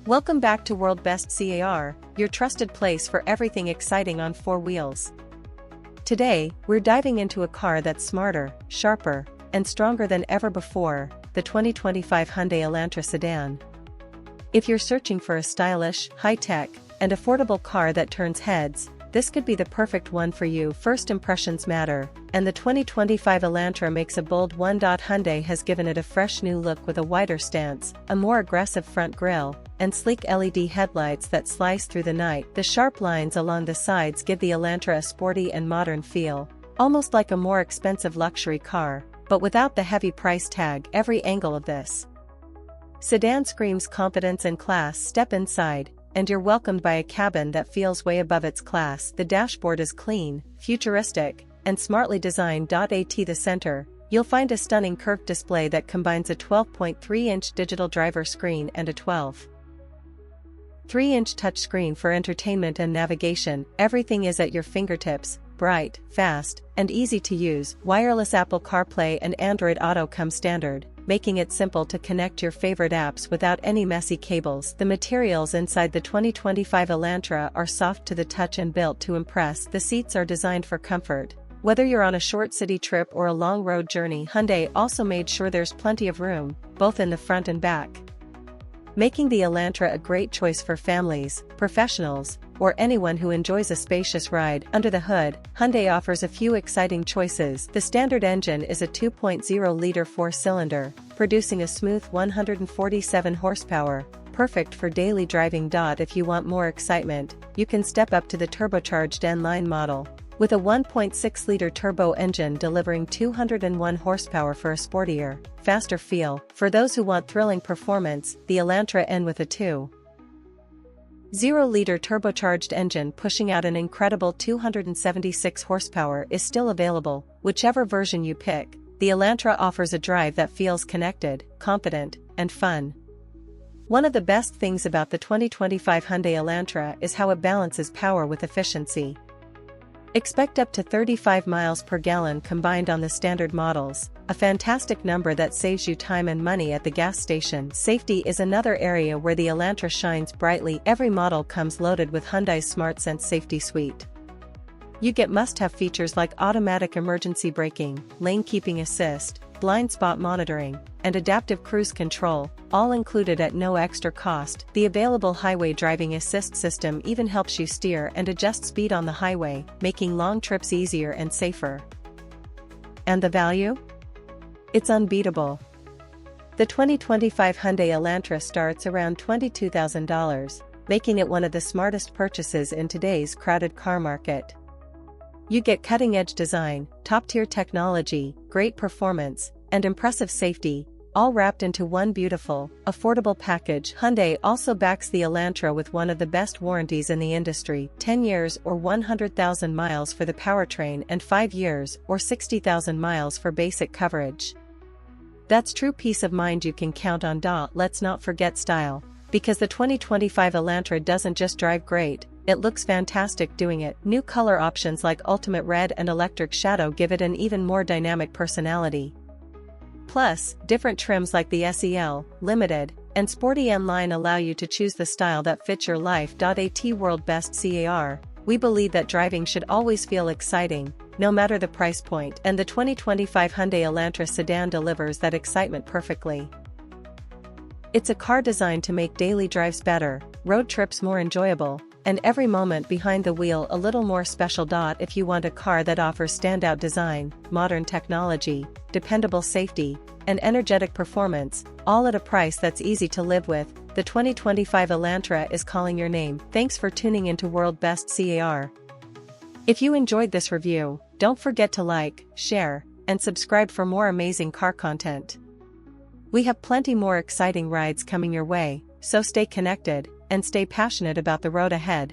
Welcome back to World Best CAR, your trusted place for everything exciting on four wheels. Today, we're diving into a car that's smarter, sharper, and stronger than ever before, the 2025 Hyundai Elantra sedan. If you're searching for a stylish, high-tech, and affordable car that turns heads, this could be the perfect one for you. First impressions matter, and the 2025 Elantra makes a bold one. Hyundai has given it a fresh new look with a wider stance, a more aggressive front grille, and sleek LED headlights that slice through the night. The sharp lines along the sides give the Elantra a sporty and modern feel, almost like a more expensive luxury car, but without the heavy price tag. Every angle of this sedan screams confidence and class. Step inside, and you're welcomed by a cabin that feels way above its class. The dashboard is clean, futuristic, and smartly designed. At the center, you'll find a stunning curved display that combines a 12.3-inch digital driver screen and a 12.3-inch touchscreen for entertainment and navigation. Everything is at your fingertips, bright, fast, and easy to use. Wireless Apple CarPlay and Android Auto come standard, making it simple to connect your favorite apps without any messy cables. The materials inside the 2025 Elantra are soft to the touch and built to impress. The seats are designed for comfort. Whether you're on a short city trip or a long road journey, Hyundai also made sure there's plenty of room, both in the front and back, making the Elantra a great choice for families, professionals, or anyone who enjoys a spacious ride. Under the hood, Hyundai offers a few exciting choices. The standard engine is a 2.0-liter four-cylinder, producing a smooth 147 horsepower, perfect for daily driving. If you want more excitement, you can step up to the turbocharged N-Line model, with a 1.6-liter turbo engine delivering 201 horsepower for a sportier, faster feel. For those who want thrilling performance, the Elantra N with a 2.0-liter turbocharged engine pushing out an incredible 276 horsepower is still available. Whichever version you pick, the Elantra offers a drive that feels connected, confident, and fun. One of the best things about the 2025 Hyundai Elantra is how it balances power with efficiency. Expect up to 35 miles per gallon combined on the standard models, a fantastic number that saves you time and money at the gas station. Safety is another area where the Elantra shines brightly. Every model comes loaded with Hyundai's SmartSense safety suite. You get must-have features like automatic emergency braking, lane keeping assist, blind spot monitoring, and adaptive cruise control, all included at no extra cost. The available highway driving assist system even helps you steer and adjust speed on the highway, making long trips easier and safer. And the value? It's unbeatable. The 2025 Hyundai Elantra starts around $22,000, making it one of the smartest purchases in today's crowded car market. You get cutting-edge design, top-tier technology, great performance, and impressive safety, all wrapped into one beautiful, affordable package. Hyundai also backs the Elantra with one of the best warranties in the industry: 10 years or 100,000 miles for the powertrain and 5 years or 60,000 miles for basic coverage. That's true peace of mind you can count on. Let's not forget style, because the 2025 Elantra doesn't just drive great, it looks fantastic doing it. New color options like Ultimate Red and Electric Shadow give it an even more dynamic personality. Plus, different trims like the SEL, Limited, and Sporty M line allow you to choose the style that fits your life. At World Best CAR, we believe that driving should always feel exciting, no matter the price point, and the 2025 Hyundai Elantra sedan delivers that excitement perfectly. It's a car designed to make daily drives better, road trips more enjoyable, and every moment behind the wheel a little more special. If you want a car that offers standout design, modern technology, dependable safety, and energetic performance, all at a price that's easy to live with, the 2025 Elantra is calling your name. Thanks for tuning into World Best CAR. If you enjoyed this review, don't forget to like, share, and subscribe for more amazing car content. We have plenty more exciting rides coming your way, so stay connected and stay passionate about the road ahead.